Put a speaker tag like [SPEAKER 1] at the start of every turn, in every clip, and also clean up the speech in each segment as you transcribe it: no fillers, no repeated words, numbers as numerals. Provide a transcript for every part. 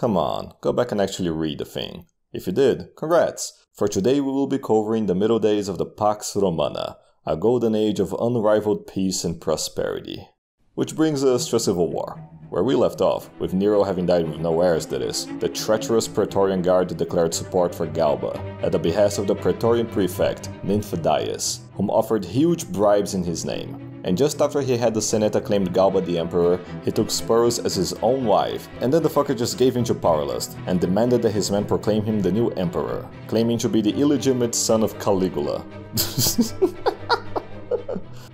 [SPEAKER 1] Come on, go back and actually read the thing. If you did, congrats! For today we will be covering the middle days of the Pax Romana, a golden age of unrivaled peace and prosperity. Which brings us to a civil war. Where we left off, with Nero having died with no heirs that is, the treacherous Praetorian Guard declared support for Galba, at the behest of the Praetorian Prefect, Nymphidius, whom offered huge bribes in his name. And just after he had the Senate acclaim Galba the Emperor, he took Spurus as his own wife, and then the fucker just gave in to powerlust, and demanded that his men proclaim him the new Emperor, claiming to be the illegitimate son of Caligula.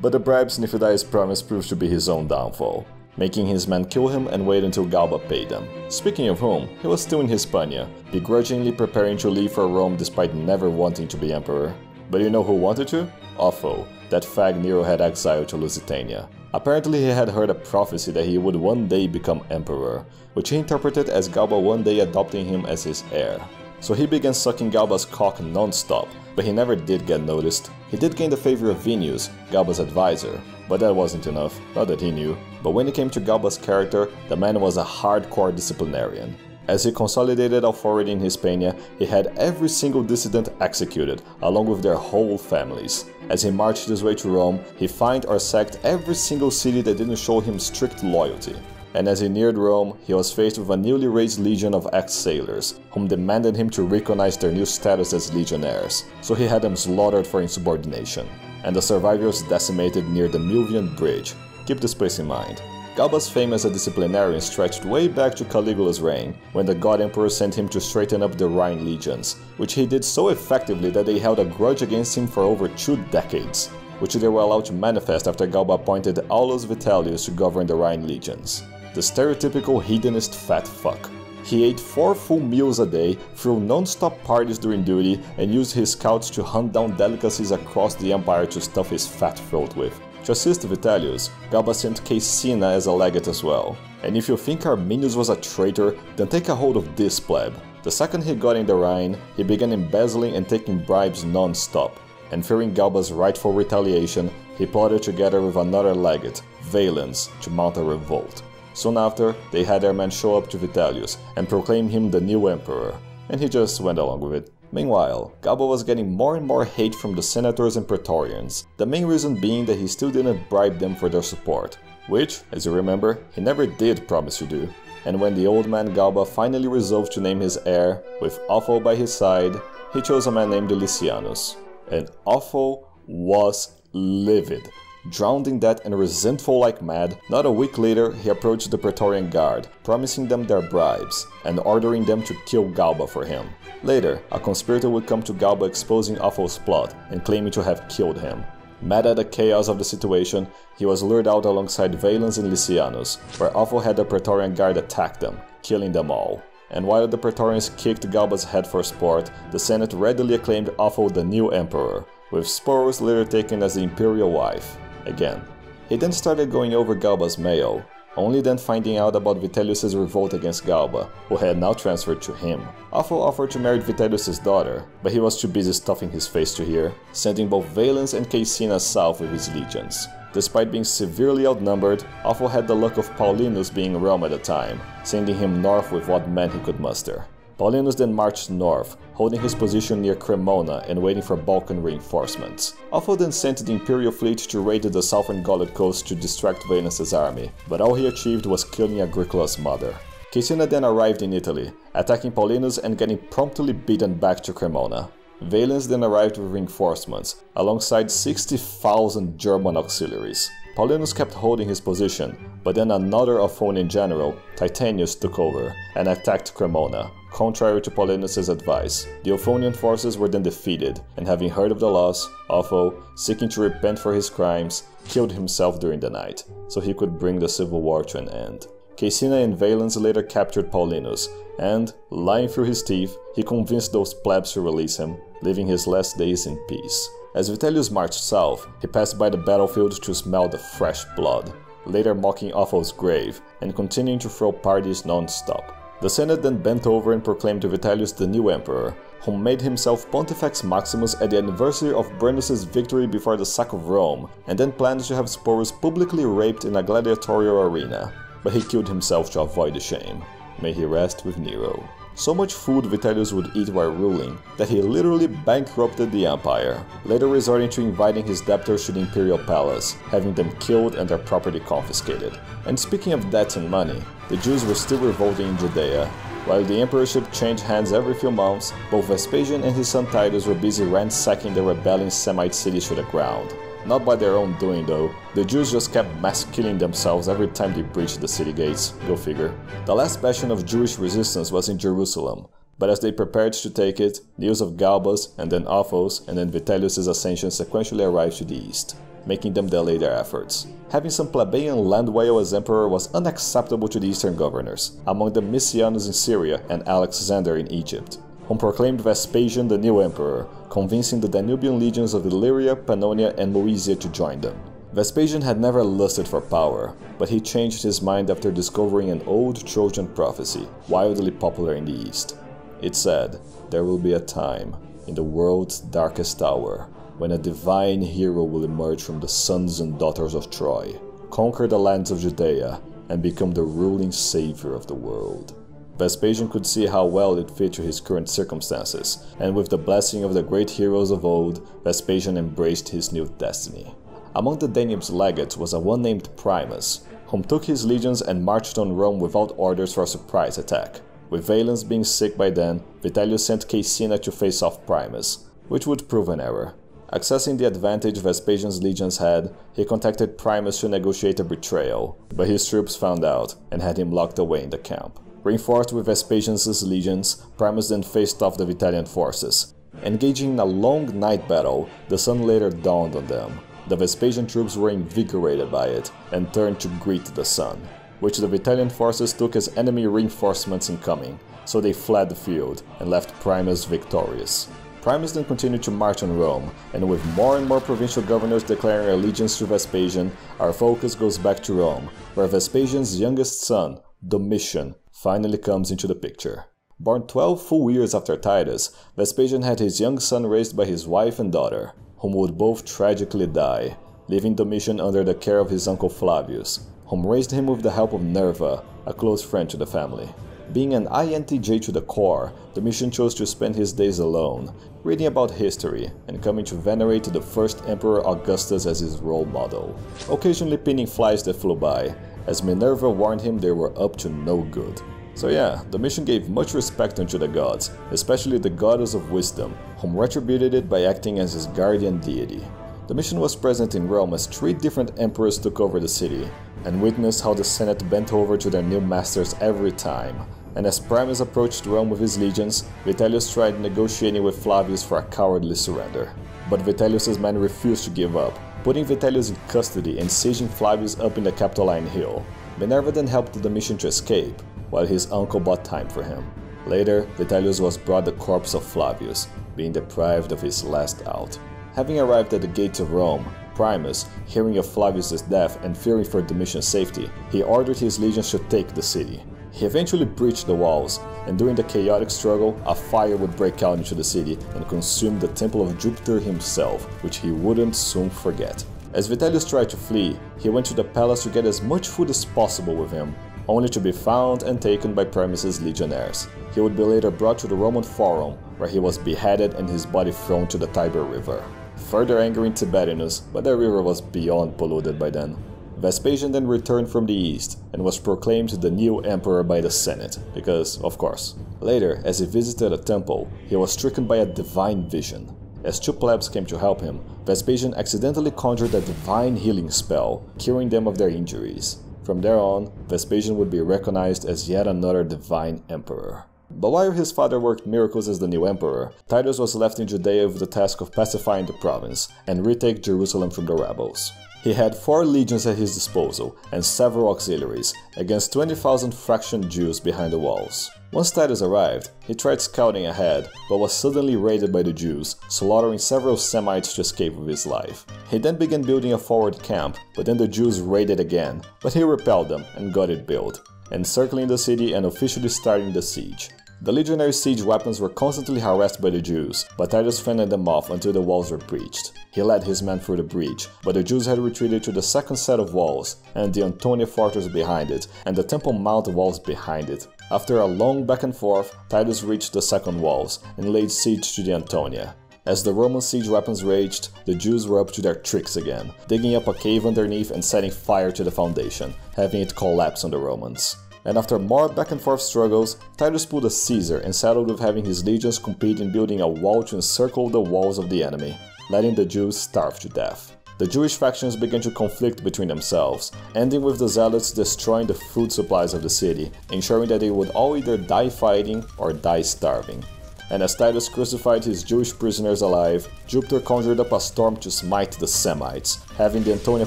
[SPEAKER 1] But the bribes Nymphidius promised proved to be his own downfall, making his men kill him and wait until Galba paid them. Speaking of whom, he was still in Hispania, begrudgingly preparing to leave for Rome despite never wanting to be emperor. But you know who wanted to? Otho, that fag Nero had exiled to Lusitania. Apparently he had heard a prophecy that he would one day become emperor, which he interpreted as Galba one day adopting him as his heir. So he began sucking Galba's cock non-stop, but he never did get noticed. He did gain the favor of Venius, Galba's advisor, but that wasn't enough, not that he knew. But when it came to Galba's character, the man was a hardcore disciplinarian. As he consolidated authority in Hispania, he had every single dissident executed, along with their whole families. As he marched his way to Rome, he fined or sacked every single city that didn't show him strict loyalty. And as he neared Rome, he was faced with a newly raised legion of ex-sailors, whom demanded him to recognize their new status as legionnaires, so he had them slaughtered for insubordination, and the survivors decimated near the Milvian Bridge. Keep this place in mind. Galba's fame as a disciplinarian stretched way back to Caligula's reign, when the God Emperor sent him to straighten up the Rhine legions, which he did so effectively that they held a grudge against him for over 2 decades, which they were allowed to manifest after Galba appointed Aulus Vitellius to govern the Rhine legions. The stereotypical hedonist fat fuck. He ate 4 full meals a day, threw non-stop parties during duty, and used his scouts to hunt down delicacies across the empire to stuff his fat throat with. To assist Vitellius, Galba sent Caecina as a legate as well. And if you think Arminius was a traitor, then take a hold of this pleb. The second he got in the Rhine, he began embezzling and taking bribes non-stop. And fearing Galba's rightful retaliation, he plotted together with another legate, Valens, to mount a revolt. Soon after, they had their men show up to Vitellius and proclaim him the new emperor, and he just went along with it. Meanwhile, Galba was getting more and more hate from the senators and praetorians, the main reason being that he still didn't bribe them for their support, which, as you remember, he never did promise to do. And when the old man Galba finally resolved to name his heir, with Otho by his side, he chose a man named Lysianus. And Otho was livid. Drowned in debt and resentful like mad, not a week later he approached the Praetorian Guard, promising them their bribes, and ordering them to kill Galba for him. Later, a conspirator would come to Galba exposing Otho's plot and claiming to have killed him. Mad at the chaos of the situation, he was lured out alongside Valens and Lysianus, where Otho had the Praetorian Guard attack them, killing them all. And while the Praetorians kicked Galba's head for sport, the Senate readily acclaimed Otho the new emperor, with Spurus later taken as the imperial wife. Again. He then started going over Galba's mail, only then finding out about Vitellius' revolt against Galba, who had now transferred to him. Otho offered to marry Vitellius' daughter, but he was too busy stuffing his face to hear, sending both Valens and Caecina south with his legions. Despite being severely outnumbered, Otho had the luck of Paulinus being in Rome at the time, sending him north with what men he could muster. Paulinus then marched north, holding his position near Cremona and waiting for Balkan reinforcements. Otho then sent the Imperial fleet to raid the southern Gaulic coast to distract Valens' army, but all he achieved was killing Agricola's mother. Caecina then arrived in Italy, attacking Paulinus and getting promptly beaten back to Cremona. Valens then arrived with reinforcements, alongside 60,000 German auxiliaries. Paulinus kept holding his position, but then another Othonian general, Titanius, took over and attacked Cremona, contrary to Paulinus' advice. The Othonian forces were then defeated, and having heard of the loss, Otho, seeking to repent for his crimes, killed himself during the night, so he could bring the civil war to an end. Caecina and Valens later captured Paulinus, and, lying through his teeth, he convinced those plebs to release him, living his last days in peace. As Vitellius marched south, he passed by the battlefield to smell the fresh blood, later mocking Otho's grave, and continuing to throw parties non-stop. The Senate then bent over and proclaimed Vitellius the new emperor, who made himself Pontifex Maximus at the anniversary of Brennus' victory before the sack of Rome, and then planned to have Spurus publicly raped in a gladiatorial arena, but he killed himself to avoid the shame. may he rest with Nero. So much food Vitellius would eat while ruling that he literally bankrupted the empire, later resorting to inviting his debtors to the imperial palace, having them killed and their property confiscated. And speaking of debts and money, the Jews were still revolting in Judea. While the emperorship changed hands every few months, both Vespasian and his son Titus were busy ransacking the rebelling Semite cities to the ground. Not by their own doing though, the Jews just kept mass killing themselves every time they breached the city gates, go figure. The last bastion of Jewish resistance was in Jerusalem, but as they prepared to take it, news of Galba's and then Otho's and then Vitellius' ascension sequentially arrived to the east, making them delay their efforts. Having some plebeian land whale as emperor was unacceptable to the eastern governors, among them Misianus in Syria and Alexander in Egypt, whom proclaimed Vespasian the new emperor, convincing the Danubian legions of Illyria, Pannonia and Moesia to join them. Vespasian had never lusted for power, but he changed his mind after discovering an old Trojan prophecy, wildly popular in the east. It said, "There will be a time, in the world's darkest hour, when a divine hero will emerge from the sons and daughters of Troy, conquer the lands of Judea, and become the ruling savior of the world." Vespasian could see how well it fit to his current circumstances, and with the blessing of the great heroes of old, Vespasian embraced his new destiny. Among the Danube's legates was a one named Primus, whom took his legions and marched on Rome without orders for a surprise attack. With Valens being sick by then, Vitellius sent Caecina to face off Primus, which would prove an error. Accessing the advantage Vespasian's legions had, he contacted Primus to negotiate a betrayal, but his troops found out and had him locked away in the camp. Reinforced with Vespasian's legions, Primus then faced off the Vitellian forces. Engaging in a long night battle, the sun later dawned on them. The Vespasian troops were invigorated by it and turned to greet the sun, which the Vitellian forces took as enemy reinforcements incoming, so they fled the field and left Primus victorious. Primus then continued to march on Rome, and with more and more provincial governors declaring allegiance to Vespasian, our focus goes back to Rome, where Vespasian's youngest son, Domitian, finally comes into the picture. Born 12 full years after Titus, Vespasian had his young son raised by his wife and daughter, whom would both tragically die, leaving Domitian under the care of his uncle Flavius, whom raised him with the help of Nerva, a close friend to the family. Being an INTJ to the core, Domitian chose to spend his days alone, reading about history and coming to venerate the first Emperor Augustus as his role model, occasionally pinning flies that flew by, as Minerva warned him they were up to no good. So yeah, Domitian gave much respect unto the gods, especially the goddess of wisdom, whom retributed it by acting as his guardian deity. Domitian was present in Rome as 3 different emperors took over the city, and witnessed how the Senate bent over to their new masters every time. And as Primus approached Rome with his legions, Vitellius tried negotiating with Flavius for a cowardly surrender. But Vitellius' men refused to give up, putting Vitellius in custody and sieging Flavius up in the Capitoline Hill. Minerva then helped Domitian to escape, while his uncle bought time for him. Later, Vitellius was brought the corpse of Flavius, being deprived of his last out. Having arrived at the gates of Rome, Primus, hearing of Flavius' death and fearing for Domitian's safety, he ordered his legions to take the city. He eventually breached the walls, and during the chaotic struggle, a fire would break out into the city and consume the temple of Jupiter himself, which he wouldn't soon forget. As Vitellius tried to flee, he went to the palace to get as much food as possible with him, only to be found and taken by Primus' legionnaires. He would be later brought to the Roman Forum, where he was beheaded and his body thrown to the Tiber River, further angering Tiberinus, but the river was beyond polluted by then. Vespasian then returned from the east and was proclaimed the new emperor by the Senate, because, of course. Later, as he visited a temple, he was stricken by a divine vision. As 2 plebs came to help him, Vespasian accidentally conjured a divine healing spell, curing them of their injuries. From there on, Vespasian would be recognized as yet another divine emperor. But while his father worked miracles as the new emperor, Titus was left in Judea with the task of pacifying the province and retake Jerusalem from the rebels. He had 4 legions at his disposal and several auxiliaries, against 20,000 fractioned Jews behind the walls. Once Titus arrived, he tried scouting ahead, but was suddenly raided by the Jews, slaughtering several Semites to escape with his life. He then began building a forward camp, but then the Jews raided again, but he repelled them and got it built, encircling the city and officially starting the siege. The legionary siege weapons were constantly harassed by the Jews, but Titus fended them off until the walls were breached. He led his men through the breach, but the Jews had retreated to the second set of walls, and the Antonia fortress behind it, and the Temple Mount walls behind it. After a long back and forth, Titus reached the second walls and laid siege to the Antonia. As the Roman siege weapons raged, the Jews were up to their tricks again, digging up a cave underneath and setting fire to the foundation, having it collapse on the Romans. And after more back and forth struggles, Titus pulled a Caesar and settled with having his legions compete in building a wall to encircle the walls of the enemy, letting the Jews starve to death. The Jewish factions began to conflict between themselves, ending with the Zealots destroying the food supplies of the city, ensuring that they would all either die fighting or die starving. And as Titus crucified his Jewish prisoners alive, Jupiter conjured up a storm to smite the Semites, having the Antonia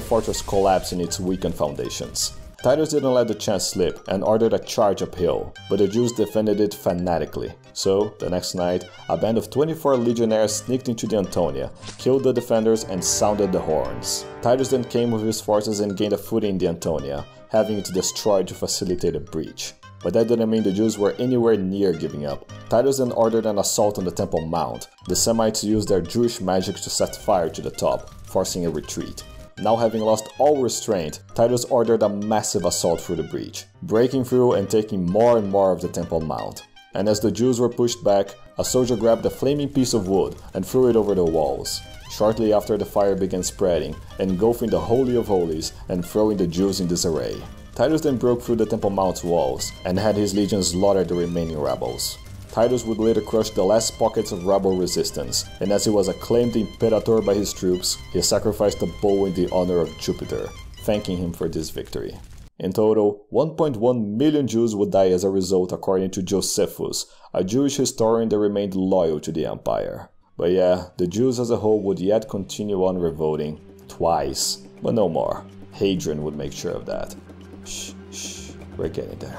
[SPEAKER 1] fortress collapse in its weakened foundations. Titus didn't let the chance slip and ordered a charge uphill, but the Jews defended it fanatically. So, the next night, a band of 24 legionnaires sneaked into the Antonia, killed the defenders and sounded the horns. Titus then came with his forces and gained a footing in the Antonia, having it destroyed to facilitate a breach. But that didn't mean the Jews were anywhere near giving up. Titus then ordered an assault on the Temple Mount. The Semites used their Jewish magic to set fire to the top, forcing a retreat. Now having lost all restraint, Titus ordered a massive assault through the breach, breaking through and taking more and more of the Temple Mount. And as the Jews were pushed back, a soldier grabbed a flaming piece of wood and threw it over the walls. Shortly after, the fire began spreading, engulfing the Holy of Holies and throwing the Jews in disarray. Titus then broke through the Temple Mount's walls and had his legions slaughter the remaining rebels. Titus would later crush the last pockets of rebel resistance, and as he was acclaimed imperator by his troops, he sacrificed a bull in the honor of Jupiter, thanking him for this victory. In total, 1.1 million Jews would die as a result, according to Josephus, a Jewish historian that remained loyal to the empire. But yeah, the Jews as a whole would yet continue on revolting, twice, but no more. Hadrian would make sure of that. Shh, we're getting there.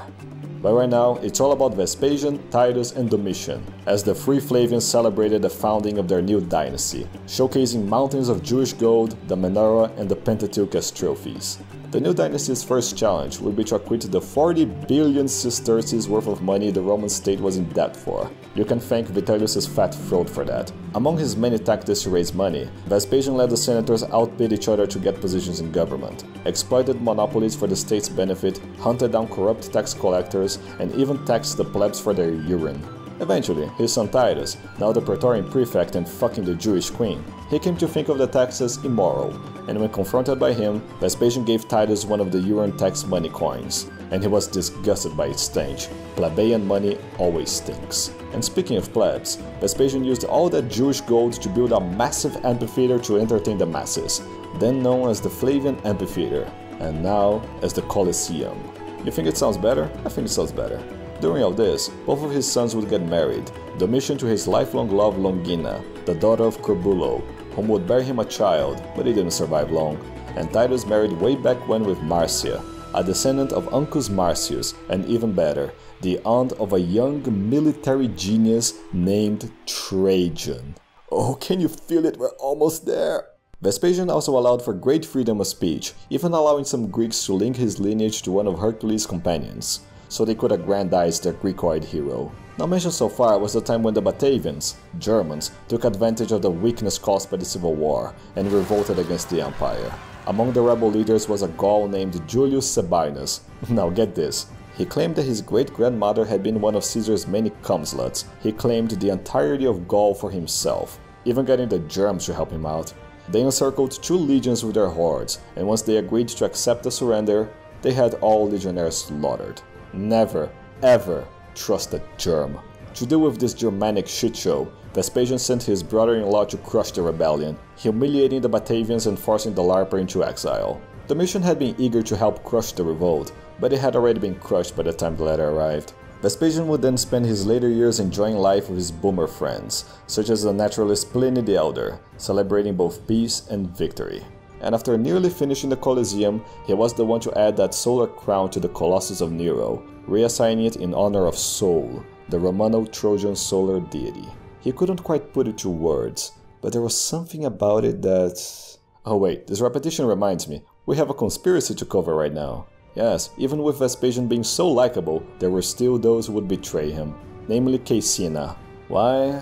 [SPEAKER 1] But right now, it's all about Vespasian, Titus, and Domitian, as the three Flavians celebrated the founding of their new dynasty, showcasing mountains of Jewish gold, the MONERO, and the Pentateuch as trophies. The new dynasty's first challenge would be to acquit the 40 billion sesterces worth of money the Roman state was in debt for. You can thank Vitellius' fat throat for that. Among his many tactics to raise money, Vespasian let the senators outbid each other to get positions in government, exploited monopolies for the state's benefit, hunted down corrupt tax collectors, and even taxed the plebs for their urine. Eventually, his son Titus, now the Praetorian prefect and fucking the Jewish queen, he came to think of the taxes immoral, and when confronted by him, Vespasian gave Titus one of the urine tax money coins, and he was disgusted by its stench. Plebeian money always stinks. And speaking of plebs, Vespasian used all that Jewish gold to build a massive amphitheater to entertain the masses, then known as the Flavian Amphitheater, and now as the Colosseum. You think it sounds better? I think it sounds better. During all this, both of his sons would get married, Domitian to his lifelong love Longina, the daughter of Corbulo, whom would bear him a child, but he didn't survive long, and Titus married way back when with Marcia, a descendant of Uncus Marcius, and even better, the aunt of a young military genius named Trajan. Oh, can you feel it? We're almost there! Vespasian also allowed for great freedom of speech, even allowing some Greeks to link his lineage to one of Hercules' companions, so they could aggrandize their Greekoid hero. Not mentioned so far was the time when the Batavians, Germans, took advantage of the weakness caused by the Civil War and revolted against the empire. Among the rebel leaders was a Gaul named Julius Sabinus. Now get this. He claimed that his great-grandmother had been one of Caesar's many cum-sluts. He claimed the entirety of Gaul for himself, even getting the Germs to help him out. They encircled 2 legions with their hordes, and once they agreed to accept the surrender, they had all legionnaires slaughtered. Never, ever trust a Germ. To deal with this Germanic shitshow, Vespasian sent his brother-in-law to crush the rebellion, humiliating the Batavians and forcing the Larper into exile. Domitian had been eager to help crush the revolt, but it had already been crushed by the time the letter arrived. Vespasian would then spend his later years enjoying life with his boomer friends, such as the naturalist Pliny the Elder, celebrating both peace and victory. And after nearly finishing the Colosseum, he was the one to add that solar crown to the Colossus of Nero, reassigning it in honor of Sol, the Romano-Trojan solar deity. He couldn't quite put it to words, but there was something about it that... Oh wait, this repetition reminds me, we have a conspiracy to cover right now. Yes, even with Vespasian being so likable, there were still those who would betray him, namely Caecina. Why?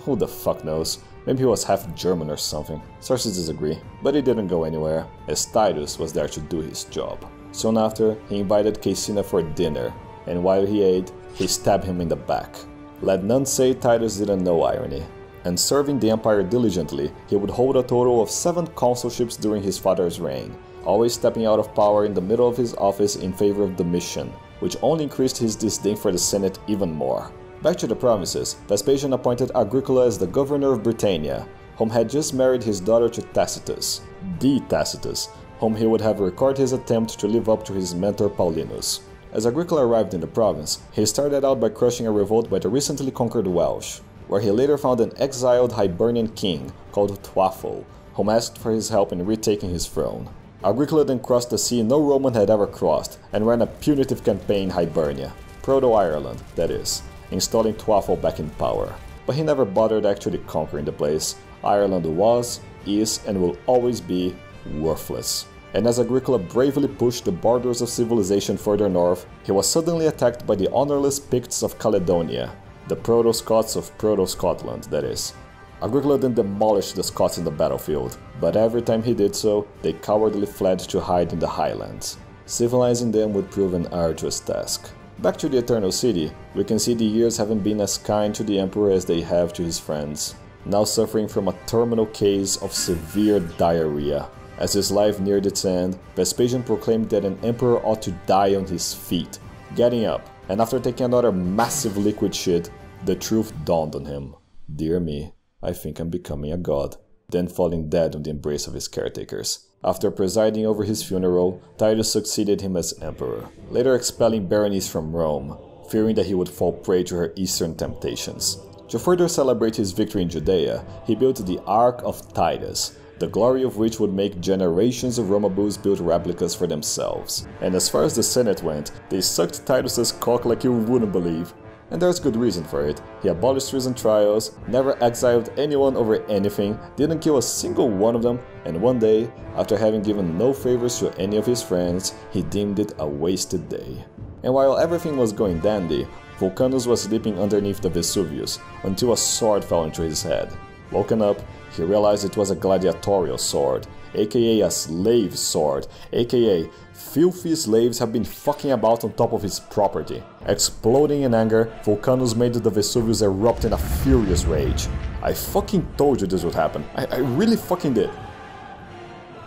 [SPEAKER 1] Who the fuck knows? Maybe he was half German or something. Sources disagree, but he didn't go anywhere, as Titus was there to do his job. Soon after, he invited Caecina for dinner, and while he ate, he stabbed him in the back. Let none say Titus didn't know irony. And serving the empire diligently, he would hold a total of 7 consulships during his father's reign, always stepping out of power in the middle of his office in favor of Domitian, which only increased his disdain for the Senate even more. Back to the promises, Vespasian appointed Agricola as the governor of Britannia, whom had just married his daughter to Tacitus, the Tacitus, whom he would have recorded his attempt to live up to his mentor Paulinus. As Agricola arrived in the province, he started out by crushing a revolt by the recently conquered Welsh, where he later found an exiled Hibernian king called Thwafel, whom asked for his help in retaking his throne. Agricola then crossed the sea no Roman had ever crossed and ran a punitive campaign in Hibernia, Proto-Ireland that is, installing Thwafel back in power. But he never bothered actually conquering the place. Ireland was, is, and will always be worthless. And as Agricola bravely pushed the borders of civilization further north, he was suddenly attacked by the honorless Picts of Caledonia, the Proto-Scots of Proto-Scotland, that is. Agricola then demolished the Scots in the battlefield, but every time he did so, they cowardly fled to hide in the highlands. Civilizing them would prove an arduous task. Back to the Eternal City, we can see the years haven't been as kind to the Emperor as they have to his friends, now suffering from a terminal case of severe diarrhea. As his life neared its end, Vespasian proclaimed that an emperor ought to die on his feet. Getting up, and after taking another massive liquid shit, the truth dawned on him. Dear me, I think I'm becoming a god. Then falling dead on the embrace of his caretakers. After presiding over his funeral, Titus succeeded him as emperor, later expelling Berenice from Rome, fearing that he would fall prey to her eastern temptations. To further celebrate his victory in Judea, he built the Ark of Titus, the glory of which would make generations of Romaboos build replicas for themselves. And as far as the Senate went, they sucked Titus's cock like you wouldn't believe. And there's good reason for it. He abolished treason trials, never exiled anyone over anything, didn't kill a single one of them, and one day, after having given no favors to any of his friends, he deemed it a wasted day. And while everything was going dandy, Vulcanus was sleeping underneath the Vesuvius, until a sword fell into his head. Woken up, he realized it was a gladiatorial sword, aka a slave sword, aka filthy slaves have been fucking about on top of his property. Exploding in anger, Vulcanus made the Vesuvius erupt in a furious rage. I fucking told you this would happen. I really fucking did.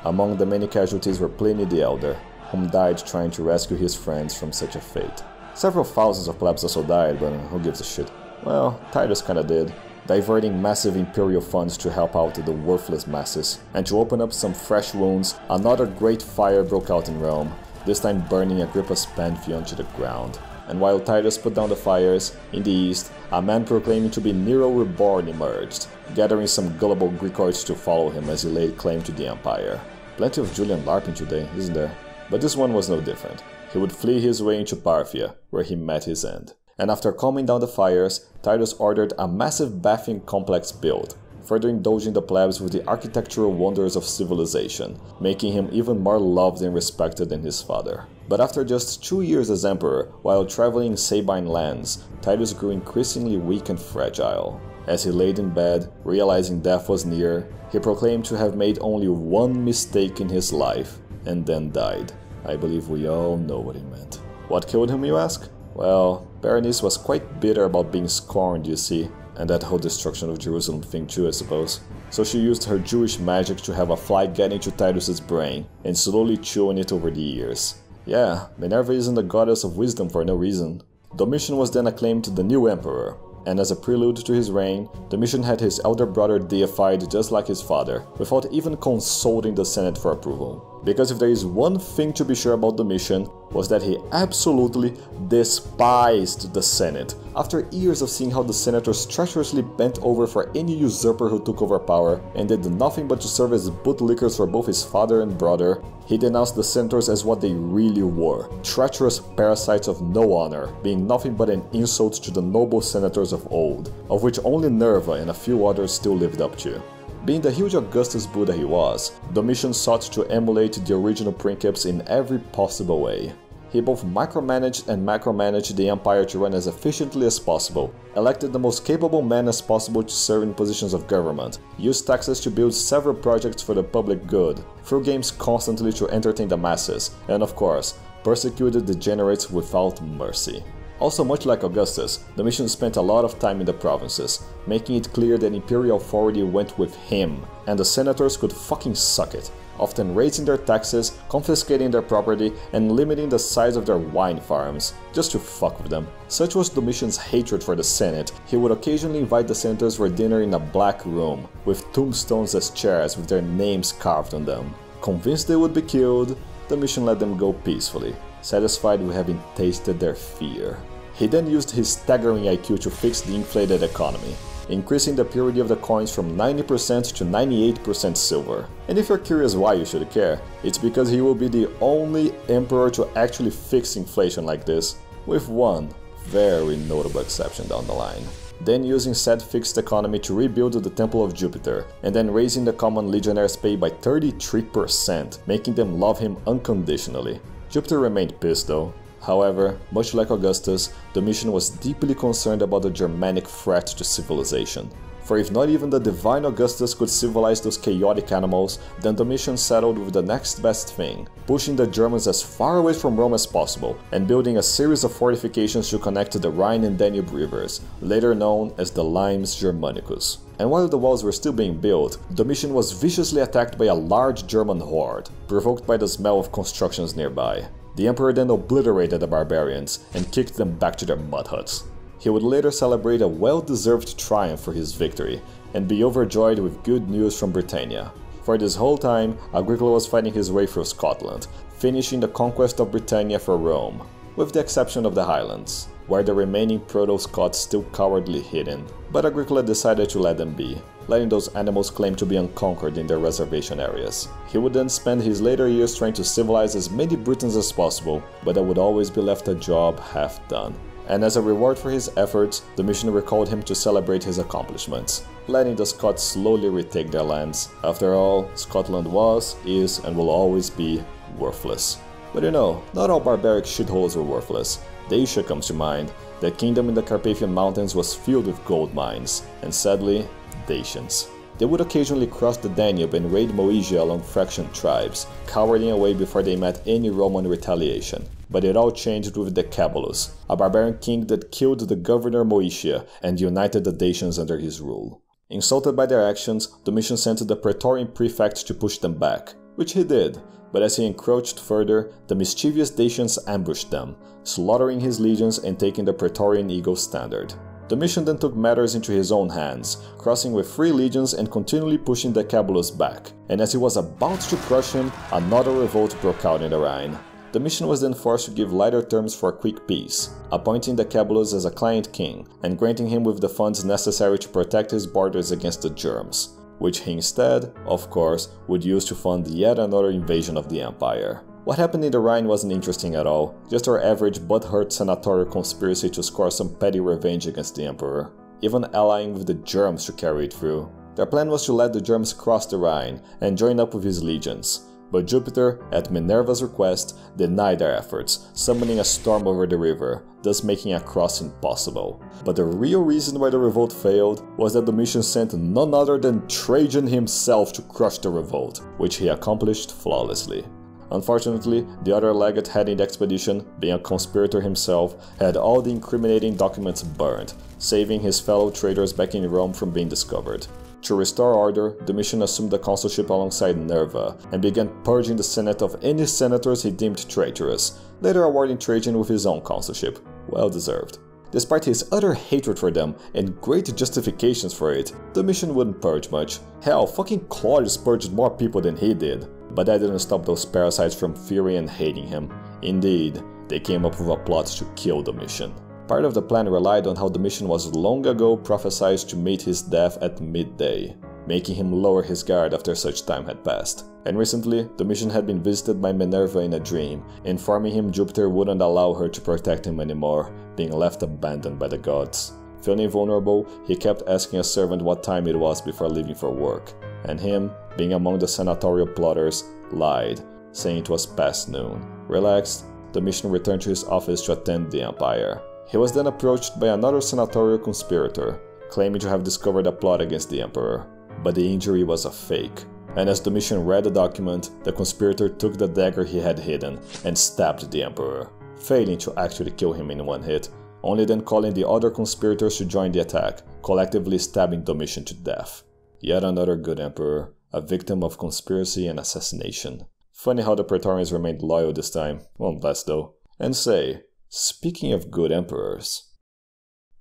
[SPEAKER 1] Among the many casualties were Pliny the Elder, whom died trying to rescue his friends from such a fate. Several thousands of plebs also died, but who gives a shit? Well, Titus kinda did, diverting massive imperial funds to help out the worthless masses. And to open up some fresh wounds, another great fire broke out in Rome, this time burning Agrippa's pantheon to the ground. And while Titus put down the fires, in the east, a man proclaiming to be Nero reborn emerged, gathering some gullible Greekoids to follow him as he laid claim to the empire. Plenty of Julian LARPing today, isn't there? But this one was no different. He would flee his way into Parthia, where he met his end. And after calming down the fires, Titus ordered a massive bathing complex built, further indulging the plebs with the architectural wonders of civilization, making him even more loved and respected than his father. But after just 2 years as emperor, while traveling in Sabine lands, Titus grew increasingly weak and fragile. As he laid in bed, realizing death was near, he proclaimed to have made only one mistake in his life, and then died. I believe we all know what he meant. What killed him, you ask? Well, Berenice was quite bitter about being scorned, you see, and that whole destruction of Jerusalem thing too, I suppose. So she used her Jewish magic to have a fly get into Titus's brain, and slowly chew on it over the years. Yeah, Minerva isn't the goddess of wisdom for no reason. Domitian was then acclaimed the new emperor, and as a prelude to his reign, Domitian had his elder brother deified just like his father, without even consulting the Senate for approval. Because if there is one thing to be sure about Domitian, was that he absolutely despised the Senate. After years of seeing how the senators treacherously bent over for any usurper who took over power, and did nothing but to serve as bootlickers for both his father and brother, he denounced the senators as what they really were, treacherous parasites of no honor, being nothing but an insult to the noble senators of old, of which only Nerva and a few others still lived up to. Being the huge Augustus Buddha he was, Domitian sought to emulate the original princeps in every possible way. He both micromanaged and macromanaged the empire to run as efficiently as possible, elected the most capable men as possible to serve in positions of government, used taxes to build several projects for the public good, threw games constantly to entertain the masses, and of course, persecuted degenerates without mercy. Also, much like Augustus, Domitian spent a lot of time in the provinces, making it clear that imperial authority went with him, and the senators could fucking suck it, often raising their taxes, confiscating their property, and limiting the size of their wine farms, just to fuck with them. Such was Domitian's hatred for the Senate, he would occasionally invite the senators for dinner in a black room, with tombstones as chairs with their names carved on them. Convinced they would be killed, Domitian let them go peacefully, satisfied with having tasted their fear. He then used his staggering IQ to fix the inflated economy, increasing the purity of the coins from 90% to 98% silver. And if you're curious why you should care, it's because he will be the only emperor to actually fix inflation like this, with one very notable exception down the line. Then using said fixed economy to rebuild the Temple of Jupiter, and then raising the common legionnaires' pay by 33%, making them love him unconditionally. Jupiter remained pissed though. However, much like Augustus, Domitian was deeply concerned about the Germanic threat to civilization. For if not even the divine Augustus could civilize those chaotic animals, then Domitian settled with the next best thing, pushing the Germans as far away from Rome as possible, and building a series of fortifications to connect to the Rhine and Danube rivers, later known as the Limes Germanicus. And while the walls were still being built, Domitian was viciously attacked by a large German horde, provoked by the smell of constructions nearby. The emperor then obliterated the barbarians and kicked them back to their mud huts. He would later celebrate a well-deserved triumph for his victory, and be overjoyed with good news from Britannia. For this whole time, Agricola was fighting his way through Scotland, finishing the conquest of Britannia for Rome, with the exception of the Highlands, where the remaining Proto-Scots still cowardly hidden. But Agricola decided to let them be, letting those animals claim to be unconquered in their reservation areas. He would then spend his later years trying to civilize as many Britons as possible, but there would always be left a job half done. And as a reward for his efforts, Domitian recalled him to celebrate his accomplishments, letting the Scots slowly retake their lands. After all, Scotland was, is, and will always be worthless. But you know, not all barbaric shitholes were worthless. Dacia comes to mind. The kingdom in the Carpathian Mountains was filled with gold mines, and sadly, Dacians. They would occasionally cross the Danube and raid Moesia along faction tribes, cowering away before they met any Roman retaliation. But it all changed with Decabulus, a barbarian king that killed the governor Moesia and united the Dacians under his rule. Insulted by their actions, Domitian sent the Praetorian prefect to push them back, which he did, but as he encroached further, the mischievous Dacians ambushed them, slaughtering his legions and taking the Praetorian Eagle standard. Domitian then took matters into his own hands, crossing with 3 legions and continually pushing Decabulus back, and as he was about to crush him, another revolt broke out in the Rhine. Domitian was then forced to give lighter terms for a quick peace, appointing Decabulus as a client king and granting him with the funds necessary to protect his borders against the Germs, which he instead, of course, would use to fund yet another invasion of the empire. What happened in the Rhine wasn't interesting at all, just our average butthurt senatorial conspiracy to score some petty revenge against the emperor, even allying with the Germs to carry it through. Their plan was to let the Germs cross the Rhine and join up with his legions, but Jupiter, at Minerva's request, denied their efforts, summoning a storm over the river, thus making a crossing possible. But the real reason why the revolt failed was that Domitian sent none other than Trajan himself to crush the revolt, which he accomplished flawlessly. Unfortunately, the other legate heading the expedition, being a conspirator himself, had all the incriminating documents burned, saving his fellow traitors back in Rome from being discovered. To restore order, Domitian assumed the consulship alongside Nerva, and began purging the Senate of any senators he deemed traitorous, later awarding Trajan with his own consulship. Well deserved. Despite his utter hatred for them and great justifications for it, Domitian wouldn't purge much. Hell, fucking Claudius purged more people than he did. But that didn't stop those parasites from fearing and hating him. Indeed, they came up with a plot to kill Domitian. Part of the plan relied on how Domitian was long ago prophesied to meet his death at midday, making him lower his guard after such time had passed. And recently, Domitian had been visited by Minerva in a dream, informing him Jupiter wouldn't allow her to protect him anymore, being left abandoned by the gods. Feeling vulnerable, he kept asking a servant what time it was before leaving for work, and him, being among the senatorial plotters, lied, saying it was past noon. Relaxed, Domitian returned to his office to attend the empire. He was then approached by another senatorial conspirator, claiming to have discovered a plot against the emperor. But the injury was a fake, and as Domitian read the document, the conspirator took the dagger he had hidden and stabbed the emperor, failing to actually kill him in one hit. only then calling the other conspirators to join the attack, collectively stabbing Domitian to death. Yet another good emperor, a victim of conspiracy and assassination. Funny how the Praetorians remained loyal this time, well, less though. And say, speaking of good emperors...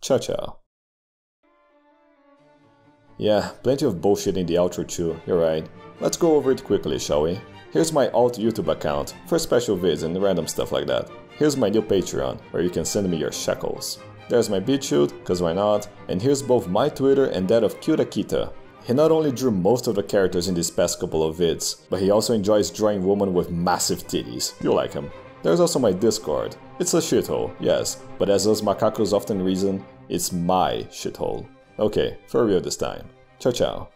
[SPEAKER 1] Ciao ciao. Yeah, plenty of bullshit in the outro too, you're right. Let's go over it quickly, shall we? Here's my alt YouTube account, for special vids and random stuff like that. Here's my new Patreon, where you can send me your shekels. There's my BitChute, cause why not, and here's both my Twitter and that of Kyurakita. He not only drew most of the characters in these past couple of vids, but he also enjoys drawing women with massive titties. You'll like him. There's also my Discord. It's a shithole, yes, but as us macacos often reason, it's my shithole. Okay, for real this time. Ciao ciao.